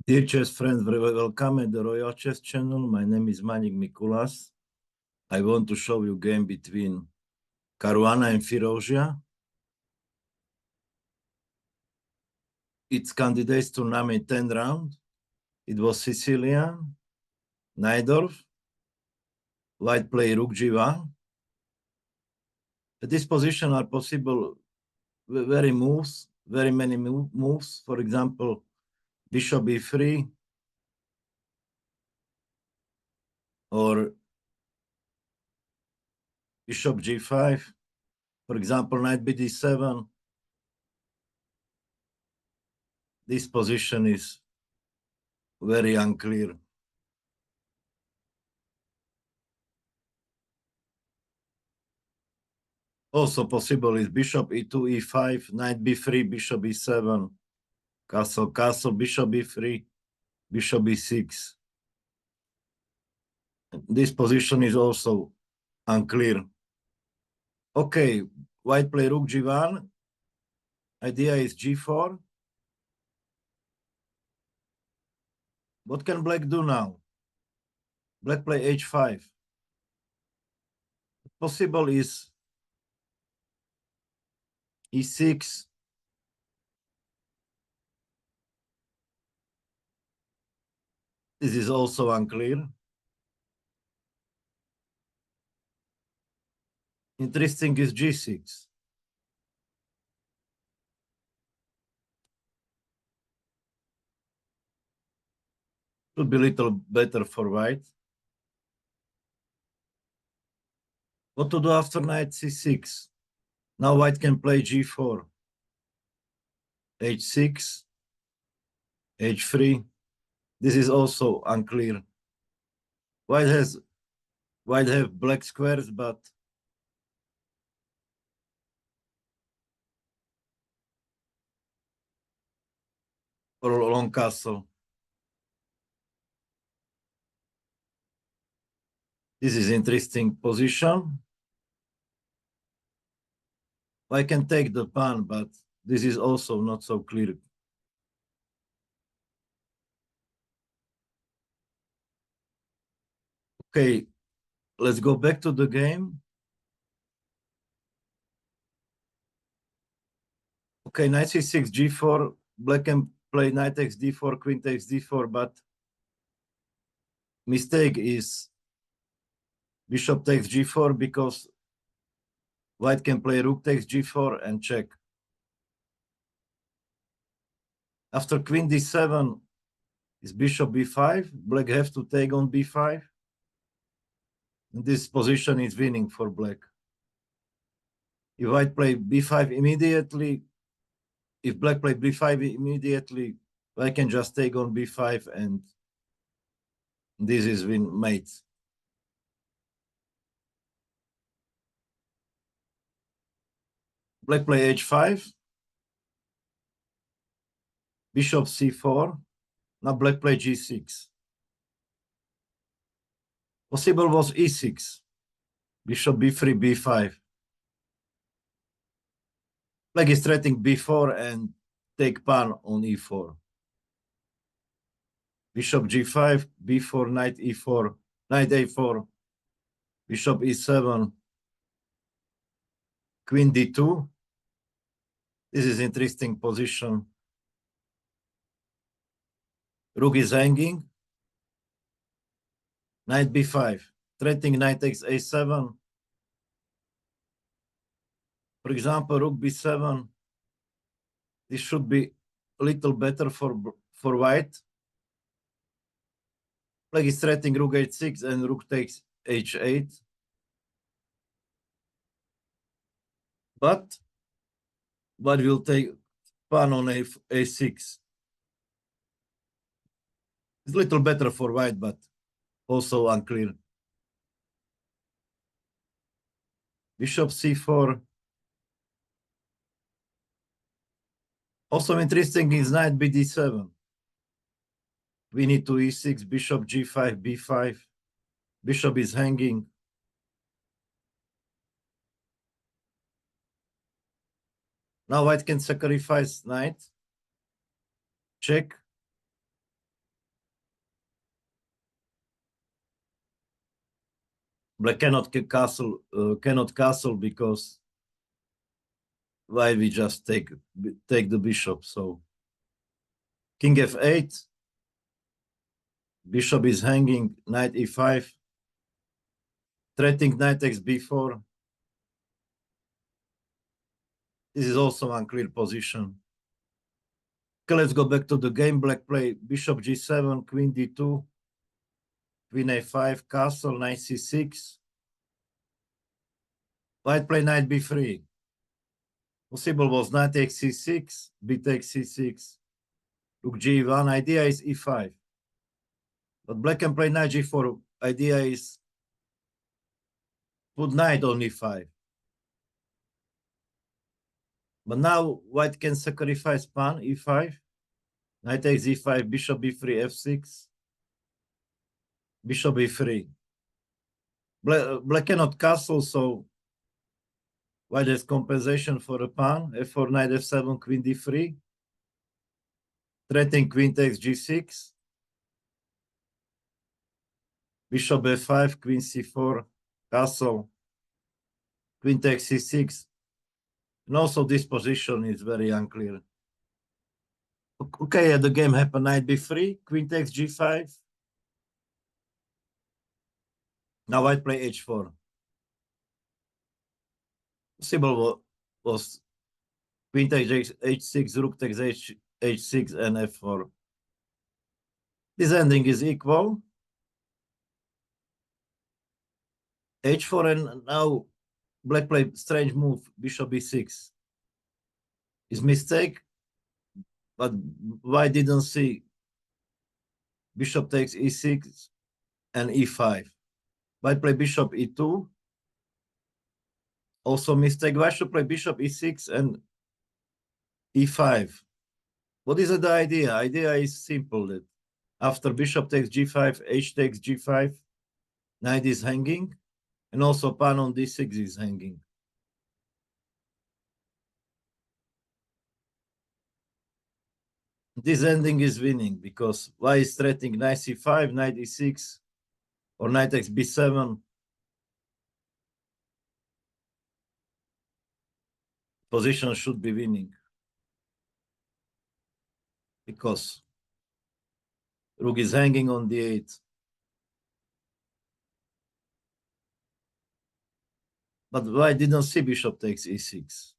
Dear chess friends, welcome at the Royal Chess channel. My name is Manik Mikulas. I want to show you game between Caruana and Firouzja. It's candidates tournament 10 round. It was Sicilian, Najdorf, white play Rook G1. At this position are possible very many moves. For example, Bishop E3 or Bishop G5. For example, Knight BD7. This position is very unclear. Also possible is Bishop E2, E5, Knight B3, Bishop E7, Castle, Castle, Bishop E3, Bishop E6. This position is also unclear. Okay, white play Rook G1. Idea is G4. What can black do now? Black play H5. Possible is E6. This is also unclear. Interesting is G6. Should be a little better for white. What to do after Knight C6? Now white can play G4, H6, H3. This is also unclear. White have black squares, but for a long castle. This is interesting position. I can take the pawn, but this is also not so clear. Okay, let's go back to the game. Okay, knight c6, g4. Black can play knight takes d4, queen takes d4, but mistake is bishop takes g4 because white can play rook takes g4 and check. After queen d7 is bishop b5. Black have to take on b5. And this position is winning for black. If white play b5 immediately, if black play b5 immediately, I can just take on b5 and this is win mate. Black play h5, bishop c4. Now black play g6. Possible was e6, bishop b3, b5. Black is threatening b4 and take pawn on e4. Bishop g5, b4, knight e4, knight a4, bishop e7, queen d2. This is interesting position. Rook is hanging. Knight b5, threatening knight takes a7. For example, rook b7. This should be a little better for white. Black is threatening rook h6 and rook takes h8. But white will take pawn on a6. It's a little better for white, but also unclear. Bishop c4. Also interesting is knight bd7. We need to e6, bishop g5, b5. Bishop is hanging. Now white can sacrifice knight. Check. Black cannot castle because white we just take the bishop. So king f8, bishop is hanging, knight e5, threatening knight takes b4. This is also unclear position. Okay, let's go back to the game. Black play bishop g7, queen d2, queen a5, castle, knight c6. White play knight b3. Possible was knight takes c6, b takes c6, rook g1. Idea is e5. But black can play knight g4. Idea is put knight on e5. But now white can sacrifice pawn e5. Knight takes e5, bishop b3, f6, bishop e3. Black cannot castle, so white has compensation for a pawn. f4, knight f7, queen d3. Threatening queen takes g6. Bishop f5, queen c4, castle, queen takes c6. And also this position is very unclear. Okay, the game happened, knight b3, queen takes g5. Now white play h4. Possible was queen takes h6, rook takes h6, and f4. This ending is equal. h4, and now black play strange move, bishop b6. Is mistake, but white didn't see. Bishop takes e6 and e5. White play bishop e2. Also mistake. White should play bishop e6 and e5. What is the idea? Idea is simple. That after bishop takes g5, h takes g5, knight is hanging, and also pawn on d6 is hanging. This ending is winning because white is threatening knight c5, knight e6, or knight takes b7. Position should be winning because rook is hanging on d8. But white didn't see bishop takes e6.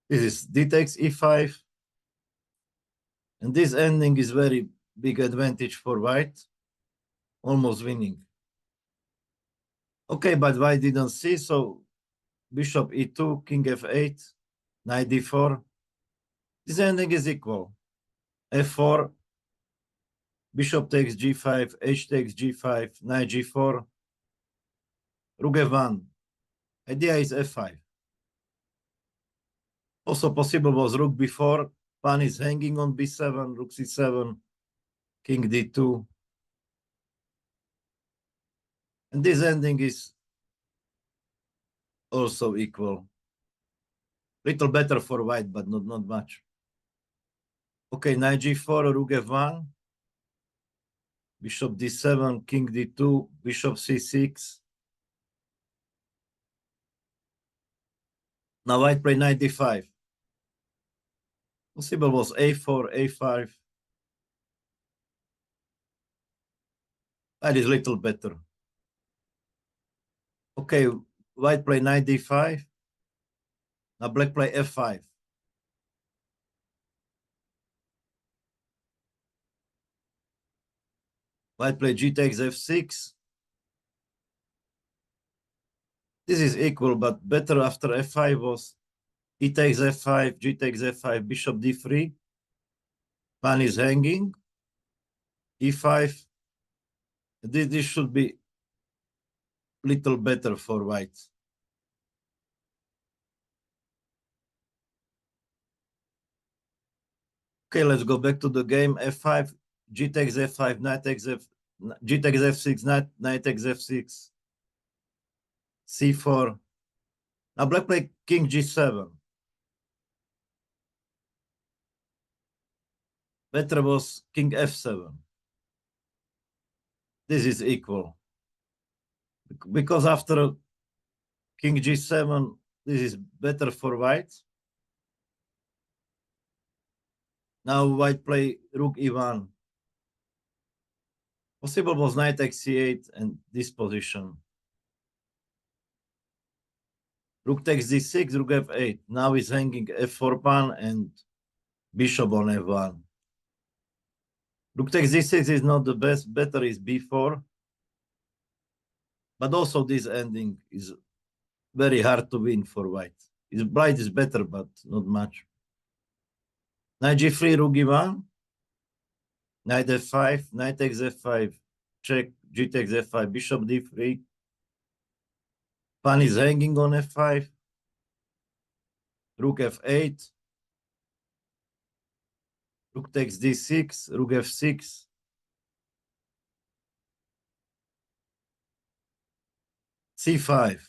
This is d takes e5. And this ending is very big advantage for white, almost winning. Okay, but white didn't see, so bishop e2, king f8, knight d4. This ending is equal. f4, bishop takes g5, h takes g5, knight g4, rook f1. Idea is f5. Also possible was rook b4, pawn is hanging on b7, rook c7, king d2. And this ending is also equal. Little better for white, but not much. Okay, knight g4, rook f1, bishop d7, king d2, bishop c6. Now white play knight d5. Possible was a4, a5. That is little better. Okay, white play knight d5. Now black play f5. White play g takes f6. This is equal, but better after f5 was e takes f5, g takes f5, bishop d3. Pawn is hanging. e5. This should be little better for white. Okay, let's go back to the game. f5, g takes f5, knight takes g takes f6, knight takes f6, c4. Now black play king g7. Better was king f7. This is equal. Because after king g7, this is better for white. Now white play rook e1. Possible was knight x8 and this position. Rook takes d6, rook f8. Now he's hanging f4 pawn and bishop on f1. Rook takes d6 is not the best. Better is b4. But also this ending is very hard to win for white. His bright is better, but not much. Knight g3, rook e1. Knight f5, knight takes f5. Check, g takes f5, bishop d3. Pawn is hanging on f5. Rook f8. Rook takes d6, rook f6. c5.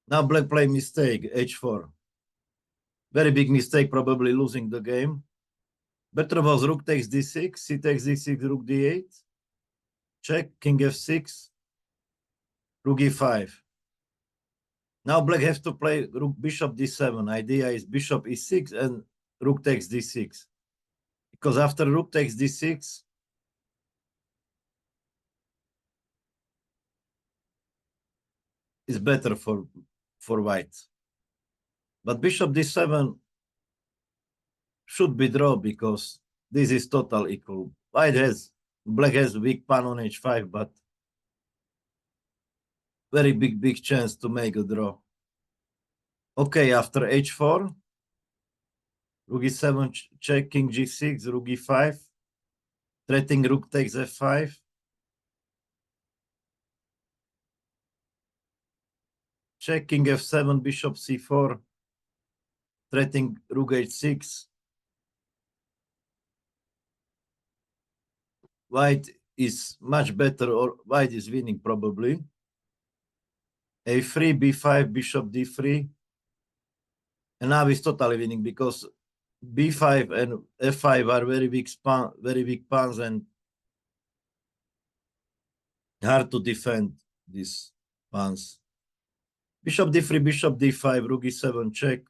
Now black play mistake, h4. Very big mistake, probably losing the game. Better was rook takes d6, c takes d6, rook d8. Check, king f6, rook e5. Now black has to play rook bishop d7. Idea is bishop e6 and rook takes d6. Because after rook takes d6, it's better for white. But bishop d7 should be draw because this is total equal. Black has weak pawn on h5, but very big chance to make a draw. Okay, after h4, rook e7 check, king g6, rook e5, threatening rook takes f5. Check, king f7, bishop c4, threatening rook h6. White is much better, or white is winning probably. a3, b5, bishop d3. And now he's totally winning because b5 and f5 are very weak pawns and hard to defend these pawns. Bishop d3, bishop d5, rook e7 check.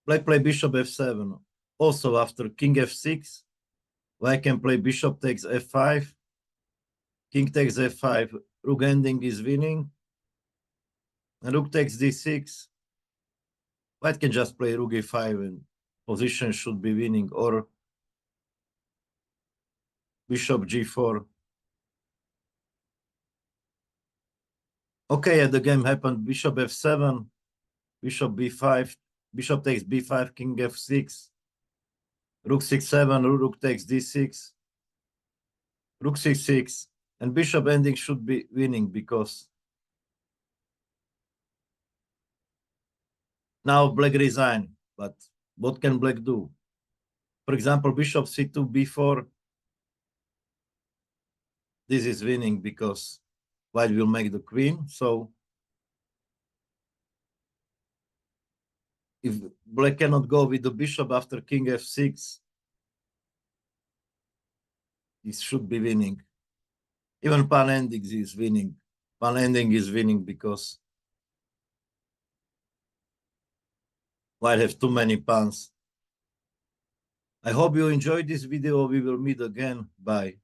Black play bishop f7. Also after king f6, white can play bishop takes f5, king takes f5, rook ending is winning, and rook takes d6. White can just play rook e5 and position should be winning, or bishop g4. Okay, the game happened bishop f7, bishop b5, bishop takes b5, king f6, rook c7, rook takes d6, rook c6, and bishop ending should be winning because now black resign. But what can black do? For example, bishop c2, b4. This is winning because white will make the queen. So if black cannot go with the bishop after king f6, this should be winning. Even pawn ending is winning. Pawn ending is winning because white have too many pawns. I hope you enjoyed this video. We will meet again. Bye.